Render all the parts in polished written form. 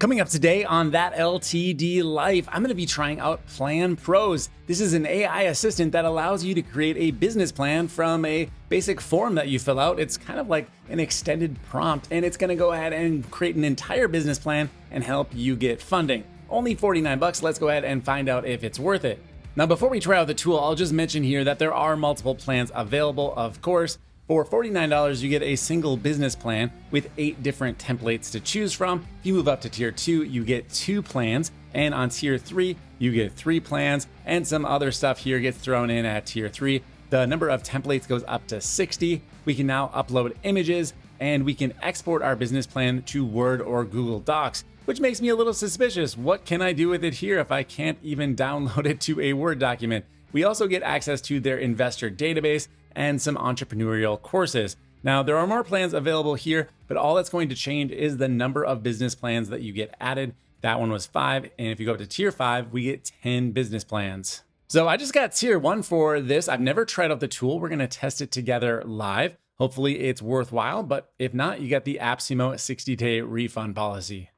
Coming up today on That LTD Life, I'm going to be trying out PlanPros. This is an AI assistant that allows you to create a business plan from a basic form that you fill out. It's kind of like an extended prompt, and it's going to go ahead and create an entire business plan and help you get funding. Only $49. Let's go ahead and find out if it's worth it. Now, before we try out the tool, I'll just mention here that there are multiple plans available, of course. For $49, you get a single business plan with 8 different templates to choose from. If you move up to tier 2, you get 2 plans. And on tier 3, you get 3 plans. And some other stuff here gets thrown in at tier 3. The number of templates goes up to 60. We can now upload images, and we can export our business plan to Word or Google Docs, which makes me a little suspicious. What can I do with it here if I can't even download it to a Word document? We also get access to their investor database and some entrepreneurial courses. Now, there are more plans available here, but all that's going to change is the number of business plans that you get added. That one was 5, and if you go up to tier 5, we get 10 business plans. So I just got tier 1 for this. I've never tried out the tool. We're gonna test it together live. Hopefully it's worthwhile, but if not, you get the AppSumo 60-day refund policy.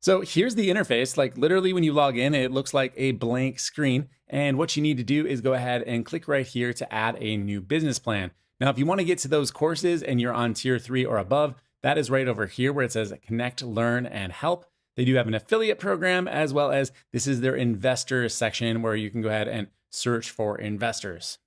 So here's the interface. Like literally when you log in, it looks like a blank screen. And what you need to do is go ahead and click right here to add a new business plan. Now, if you want to get to those courses and you're on tier 3 or above, that is right over here where it says Connect, Learn, and Help. They do have an affiliate program, as well as this is their investor section where you can go ahead and search for investors.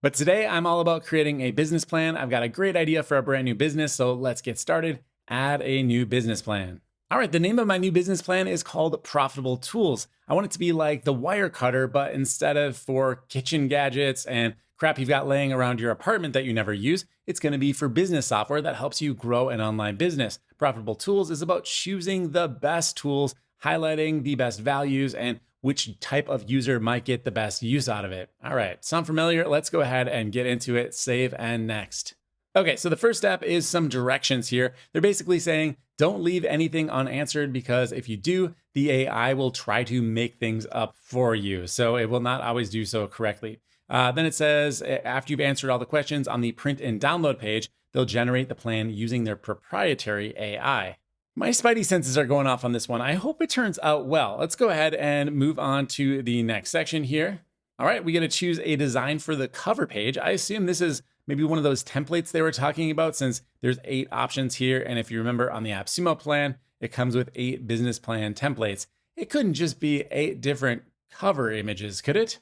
But today I'm all about creating a business plan. I've got a great idea for a brand new business, so let's get started. Add a new business plan. All right, the name of my new business plan is called Profitable Tools. I want it to be like the wire cutter, but instead of for kitchen gadgets and crap you've got laying around your apartment that you never use, it's going to be for business software that helps you grow an online business. Profitable Tools is about choosing the best tools, highlighting the best values, and which type of user might get the best use out of it. All right, sound familiar? Let's go ahead and get into it. Save and next. Okay, so the first step is some directions here. They're basically saying, don't leave anything unanswered because if you do, the AI will try to make things up for you. So it will not always do so correctly. Then it says, after you've answered all the questions on the print and download page, they'll generate the plan using their proprietary AI. My spidey senses are going off on this one. I hope it turns out well. Let's go ahead and move on to the next section here. All right, we got to choose a design for the cover page. I assume this is maybe one of those templates they were talking about since there's 8 options here. And if you remember on the AppSumo plan, it comes with 8 business plan templates. It couldn't just be 8 different cover images, could it?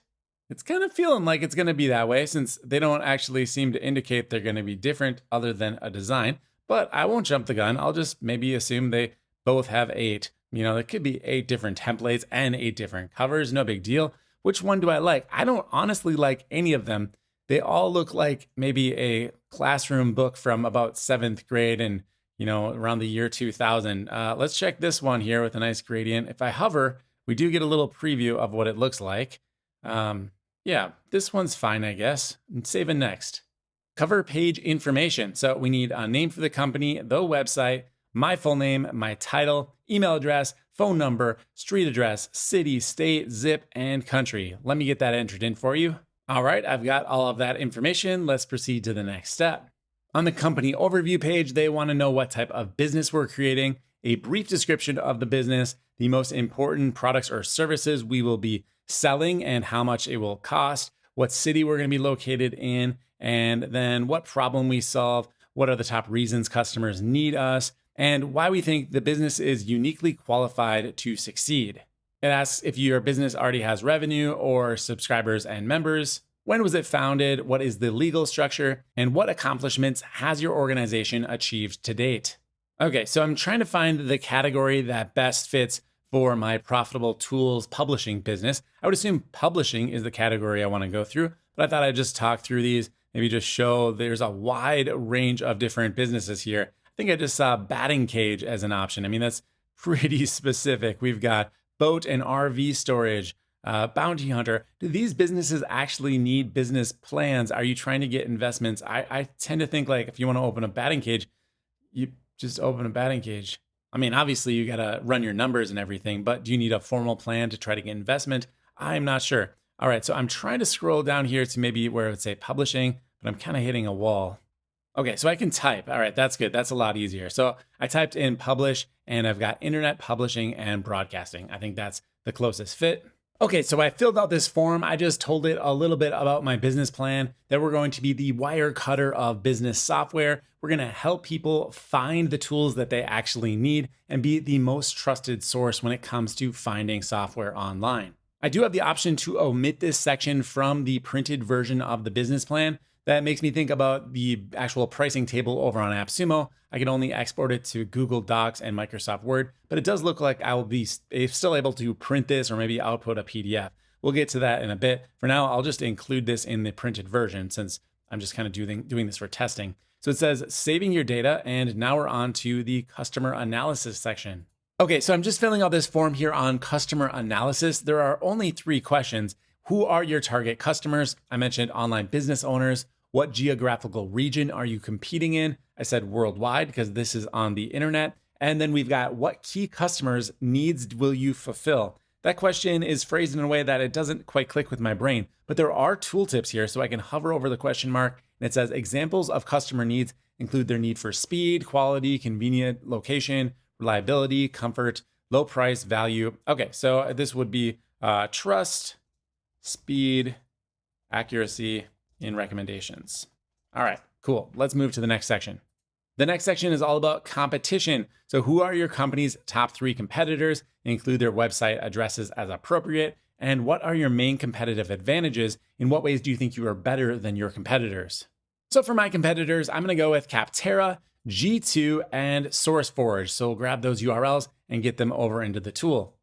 It's kind of feeling like it's going to be that way since they don't actually seem to indicate they're going to be different other than a design. But I won't jump the gun. I'll just maybe assume they both have 8. You know, there could be 8 different templates and 8 different covers. No big deal. Which one do I like? I don't honestly like any of them. They all look like maybe a classroom book from about 7th grade and, you know, around the year 2000. Let's check this one here with a nice gradient. If I hover, we do get a little preview of what it looks like. Yeah, this one's fine, I guess. And save and next. Cover page information. So we need a name for the company, the website, my full name, my title, email address, phone number, street address, city, state, zip, and country. Let me get that entered in for you. All right, I've got all of that information. Let's proceed to the next step. On the company overview page, they want to know what type of business we're creating, a brief description of the business, the most important products or services we will be selling and how much it will cost, what city we're going to be located in, and then what problem we solve, what are the top reasons customers need us, and why we think the business is uniquely qualified to succeed. It asks if your business already has revenue or subscribers and members. When was it founded? What is the legal structure? And what accomplishments has your organization achieved to date? Okay, so I'm trying to find the category that best fits for my Profitable Tools publishing business. I would assume publishing is the category I want to go through, but I thought I'd just talk through these, maybe just show there's a wide range of different businesses here. I think I just saw batting cage as an option. I mean, that's pretty specific. We've got boat and RV storage, bounty hunter. Do these businesses actually need business plans? Are you trying to get investments? I tend to think like if you want to open a batting cage, you just open a batting cage. I mean, obviously you got to run your numbers and everything, but do you need a formal plan to try to get investment? I'm not sure. All right, so I'm trying to scroll down here to maybe where it would say publishing, but I'm kind of hitting a wall. Okay, so I can type. All right, that's good. That's a lot easier. So I typed in publish and I've got internet publishing and broadcasting. I think that's the closest fit. Okay, so I filled out this form. I just told it a little bit about my business plan, that we're going to be the wire cutter of business software. We're going to help people find the tools that they actually need and be the most trusted source when it comes to finding software online. I do have the option to omit this section from the printed version of the business plan. That makes me think about the actual pricing table over on AppSumo. I can only export it to Google Docs and Microsoft Word, but it does look like I will be still able to print this or maybe output a PDF. We'll get to that in a bit. For now, I'll just include this in the printed version since I'm just kind of doing this for testing. So it says saving your data, and now we're on to the customer analysis section. Okay, so I'm just filling out this form here on customer analysis. There are only 3 questions. Who are your target customers? I mentioned online business owners. What geographical region are you competing in? I said worldwide because this is on the internet. And then we've got what key customers' needs will you fulfill? That question is phrased in a way that it doesn't quite click with my brain, but there are tooltips here so I can hover over the question mark and it says examples of customer needs include their need for speed, quality, convenient location, reliability, comfort, low price, value. Okay, so this would be trust, speed, accuracy, in recommendations. All right, cool. Let's move to the next section. The next section is all about competition. So who are your company's top 3 competitors? Include their website addresses as appropriate. And what are your main competitive advantages? In what ways do you think you are better than your competitors? So for my competitors, I'm going to go with Capterra, G2, and SourceForge. So we'll grab those URLs and get them over into the tool.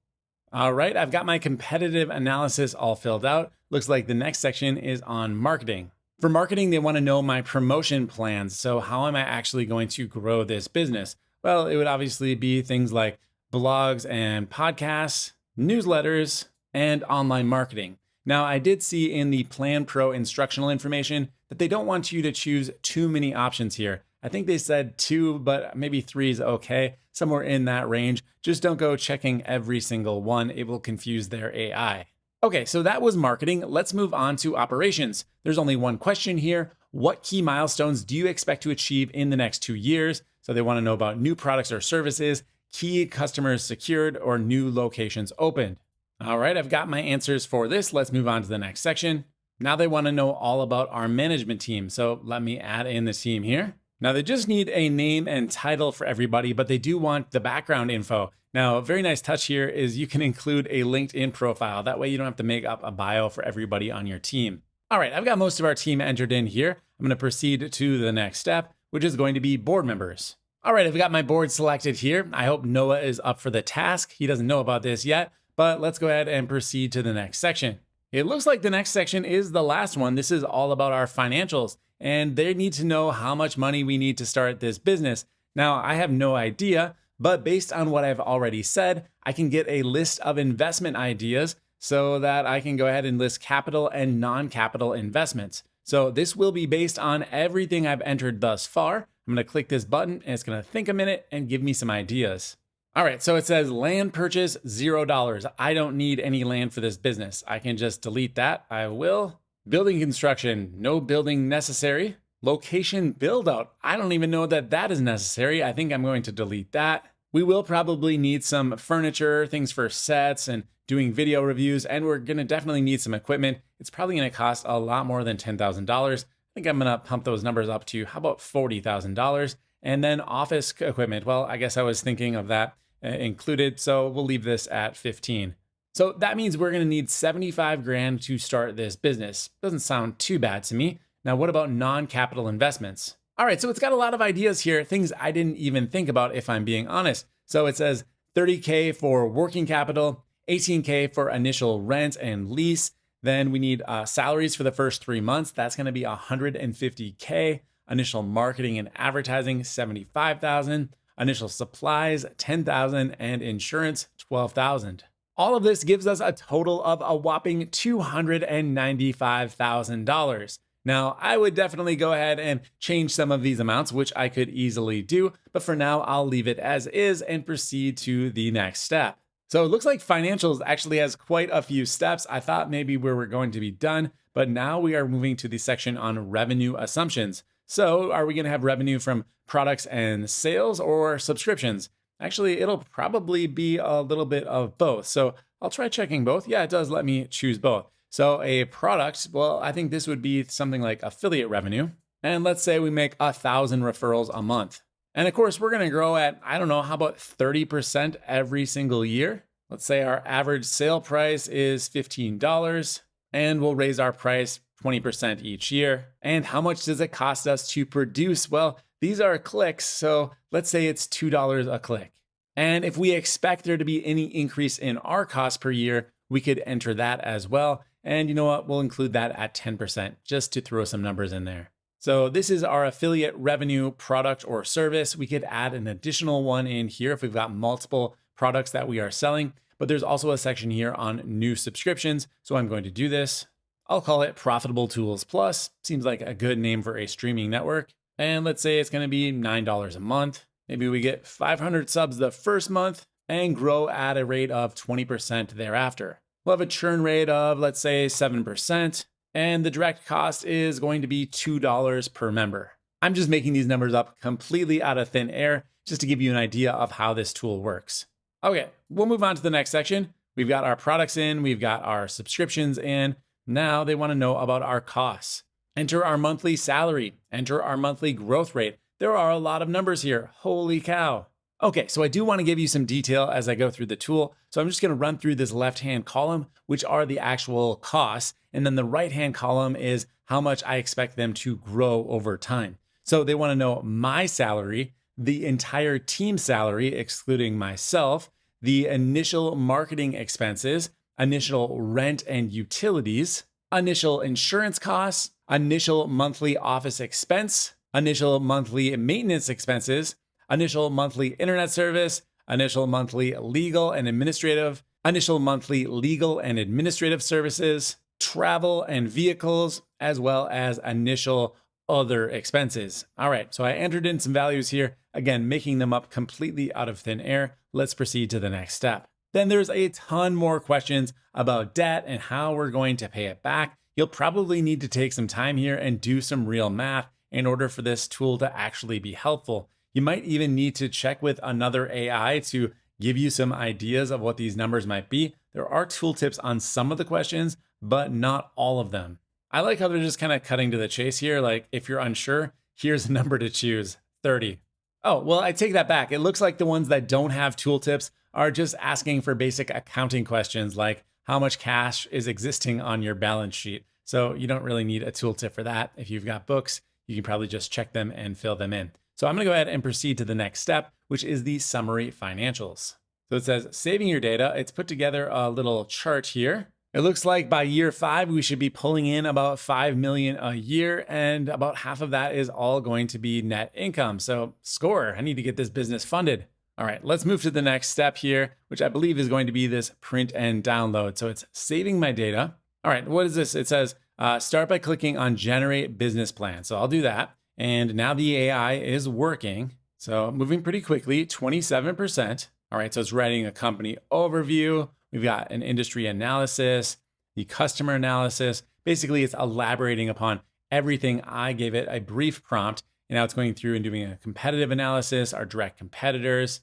All right, I've got my competitive analysis all filled out. Looks like the next section is on marketing. For marketing, they want to know my promotion plans. So how am I actually going to grow this business? Well, it would obviously be things like blogs and podcasts, newsletters, and online marketing. Now, I did see in the PlanPro instructional information that they don't want you to choose too many options here. I think they said 2, but maybe 3 is okay, somewhere in that range. Just don't go checking every single one. It will confuse their AI. Okay, so that was marketing. Let's move on to operations. There's only one question here. What key milestones do you expect to achieve in the next 2 years? So they want to know about new products or services, key customers secured, or new locations opened. All right, I've got my answers for this. Let's move on to the next section. Now they want to know all about our management team. So let me add in the team here. Now they just need a name and title for everybody, but they do want the background info. Now, a very nice touch here is you can include a LinkedIn profile. That way you don't have to make up a bio for everybody on your team. All right, I've got most of our team entered in here. I'm going to proceed to the next step, which is going to be board members. All right, I've got my board selected here. I hope Noah is up for the task. He doesn't know about this yet, but let's go ahead and proceed to the next section. It looks like the next section is the last one. This is all about our financials, and they need to know how much money we need to start this business. Now, I have no idea, but based on what I've already said, I can get a list of investment ideas so that I can go ahead and list capital and non-capital investments. So this will be based on everything I've entered thus far. I'm going to click this button and it's going to think a minute and give me some ideas. All right, so it says land purchase $0. I don't need any land for this business. I can just delete that. I will. Building construction, no building necessary. Location build out. I don't even know that that is necessary. I think I'm going to delete that. We will probably need some furniture, things for sets and doing video reviews, and we're going to definitely need some equipment. It's probably going to cost a lot more than $10,000. I think I'm going to pump those numbers up to, how about $40,000? And then office equipment. Well, I guess I was thinking of that included, so we'll leave this at 15. So that means we're going to need 75 grand to start this business. Doesn't sound too bad to me. Now, what about non-capital investments? All right, so it's got a lot of ideas here, things I didn't even think about if I'm being honest. So it says 30K for working capital, 18K for initial rent and lease. Then we need salaries for the first 3 months. That's going to be 150K. Initial marketing and advertising, 75,000. Initial supplies, 10,000, and insurance, 12,000. All of this gives us a total of a whopping $295,000. Now, I would definitely go ahead and change some of these amounts, which I could easily do, but for now, I'll leave it as is and proceed to the next step. So it looks like financials actually has quite a few steps. I thought maybe we were going to be done, but now we are moving to the section on revenue assumptions. So are we going to have revenue from products and sales or subscriptions? Actually, it'll probably be a little bit of both. So I'll try checking both. Yeah, it does let me choose both. So a product, well, I think this would be something like affiliate revenue. And let's say we make 1,000 referrals a month. And of course, we're going to grow at, I don't know, how about 30% every single year? Let's say our average sale price is $15 and we'll raise our price 20% each year. And how much does it cost us to produce? Well, these are clicks, so let's say it's $2 a click. And if we expect there to be any increase in our cost per year, we could enter that as well. And you know what? We'll include that at 10% just to throw some numbers in there. So this is our affiliate revenue product or service. We could add an additional one in here if we've got multiple products that we are selling. But there's also a section here on new subscriptions. So I'm going to do this. I'll call it Profitable Tools Plus. Seems like a good name for a streaming network. And let's say it's going to be $9 a month. Maybe we get 500 subs the first month and grow at a rate of 20% thereafter. We'll have a churn rate of, let's say, 7%. And the direct cost is going to be $2 per member. I'm just making these numbers up completely out of thin air just to give you an idea of how this tool works. Okay, we'll move on to the next section. We've got our products in, we've got our subscriptions in. Now they want to know about our costs. Enter our monthly salary, enter our monthly growth rate. There are a lot of numbers here. Holy cow. Okay, so I do want to give you some detail as I go through the tool. So I'm just going to run through this left-hand column, which are the actual costs. And then the right-hand column is how much I expect them to grow over time. So they want to know my salary, the entire team salary, excluding myself, the initial marketing expenses, initial rent and utilities, initial insurance costs, initial monthly office expense, initial monthly maintenance expenses, initial monthly internet service, initial monthly legal and administrative, initial monthly legal and administrative services, travel and vehicles, as well as initial other expenses. All right, so I entered in some values here, again, making them up completely out of thin air. Let's proceed to the next step. Then there's a ton more questions about debt and how we're going to pay it back. You'll probably need to take some time here and do some real math in order for this tool to actually be helpful. You might even need to check with another AI to give you some ideas of what these numbers might be. There are tooltips on some of the questions, but not all of them. I like how they're just kind of cutting to the chase here. Like, if you're unsure, here's a number to choose, 30. Oh, well, I take that back. It looks like the ones that don't have tooltips are just asking for basic accounting questions like how much cash is existing on your balance sheet. So you don't really need a tooltip for that. If you've got books, you can probably just check them and fill them in. So I'm going to go ahead and proceed to the next step, which is the summary financials. So it says saving your data. It's put together a little chart here. It looks like by year 5, we should be pulling in about 5 million a year, and about half of that is all going to be net income. So score, I need to get this business funded. All right, let's move to the next step here, which I believe is going to be this print and download. So it's saving my data. All right, what is this? It says start by clicking on generate business plan. So I'll do that. And now the AI is working. So moving pretty quickly, 27%. All right, so it's writing a company overview. We've got an industry analysis, the customer analysis. Basically, it's elaborating upon everything. I gave it a brief prompt, and now it's going through and doing a competitive analysis, our direct competitors.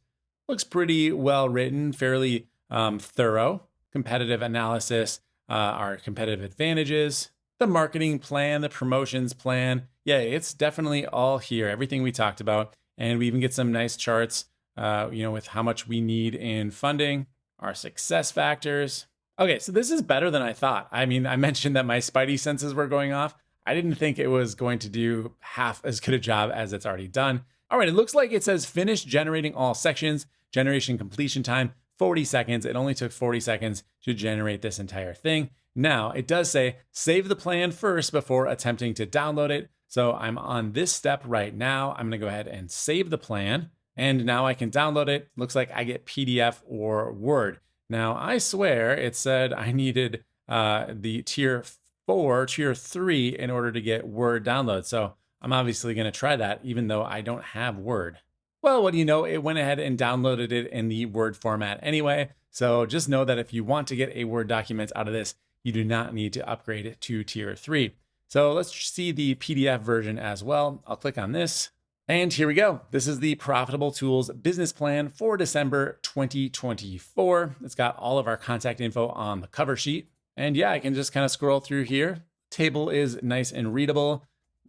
Looks pretty well written, fairly thorough. Competitive analysis, our competitive advantages, the marketing plan, the promotions plan. Yeah, it's definitely all here, everything we talked about. And we even get some nice charts, with how much we need in funding, our success factors. Okay, so this is better than I thought. I mean, I mentioned that my spidey senses were going off. I didn't think it was going to do half as good a job as it's already done. All right, it looks like it says finish generating all sections, generation completion time, 40 seconds. It only took 40 seconds to generate this entire thing. Now, it does say save the plan first before attempting to download it. So I'm on this step right now. I'm gonna go ahead and save the plan. And now I can download it. Looks like I get PDF or Word. Now, I swear it said I needed the tier 4, tier 3 in order to get Word download. So I'm obviously going to try that even though I don't have Word. Well, what do you know? It went ahead and downloaded it in the Word format anyway. So just know that if you want to get a Word document out of this, you do not need to upgrade it to tier 3. So let's see the PDF version as well. I'll click on this. And here we go. This is the Profitable Tools business plan for December 2024. It's got all of our contact info on the cover sheet. And yeah, I can just kind of scroll through here. Table is nice and readable.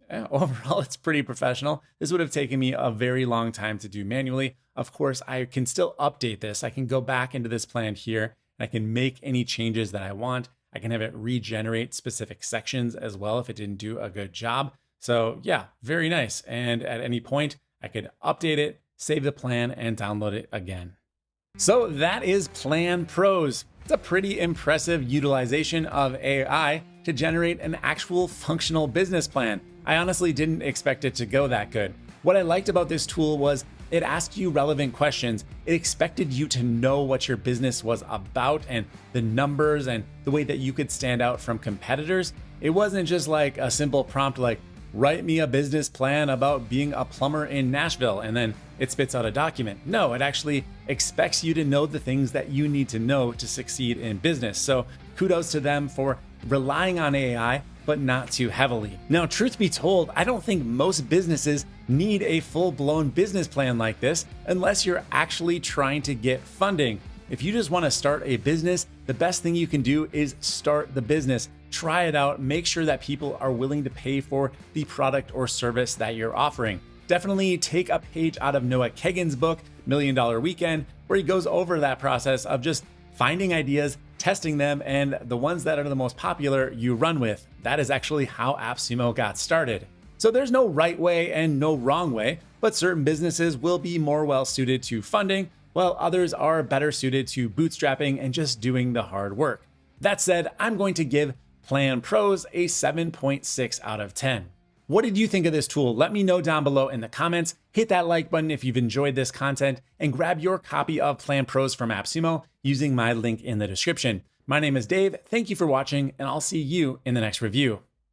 Overall, it's pretty professional. This would have taken me a very long time to do manually. Of course, I can still update this. I can go back into this plan here and I can make any changes that I want. I can have it regenerate specific sections as well if it didn't do a good job. So yeah, very nice. And at any point, I could update it, save the plan, and download it again. So that is PlanPros. It's a pretty impressive utilization of AI to generate an actual functional business plan. I honestly didn't expect it to go that good. What I liked about this tool was it asked you relevant questions. It expected you to know what your business was about and the numbers and the way that you could stand out from competitors. It wasn't just like a simple prompt like, write me a business plan about being a plumber in Nashville, and then it spits out a document. No, it actually expects you to know the things that you need to know to succeed in business. So kudos to them for relying on AI, but not too heavily. Now, truth be told, I don't think most businesses need a full-blown business plan like this unless you're actually trying to get funding. If you just want to start a business, the best thing you can do is start the business. Try it out, make sure that people are willing to pay for the product or service that you're offering. Definitely take a page out of Noah Kagan's book, $1 Million Weekend, where he goes over that process of just finding ideas, testing them, and the ones that are the most popular you run with. That is actually how AppSumo got started. So there's no right way and no wrong way, but certain businesses will be more well suited to funding, while others are better suited to bootstrapping and just doing the hard work. That said, I'm going to give PlanPros a 7.6 out of 10. What did you think of this tool? Let me know down below in the comments. Hit that like button if you've enjoyed this content, and grab your copy of PlanPros from AppSumo using my link in the description. My name is Dave. Thank you for watching, and I'll see you in the next review.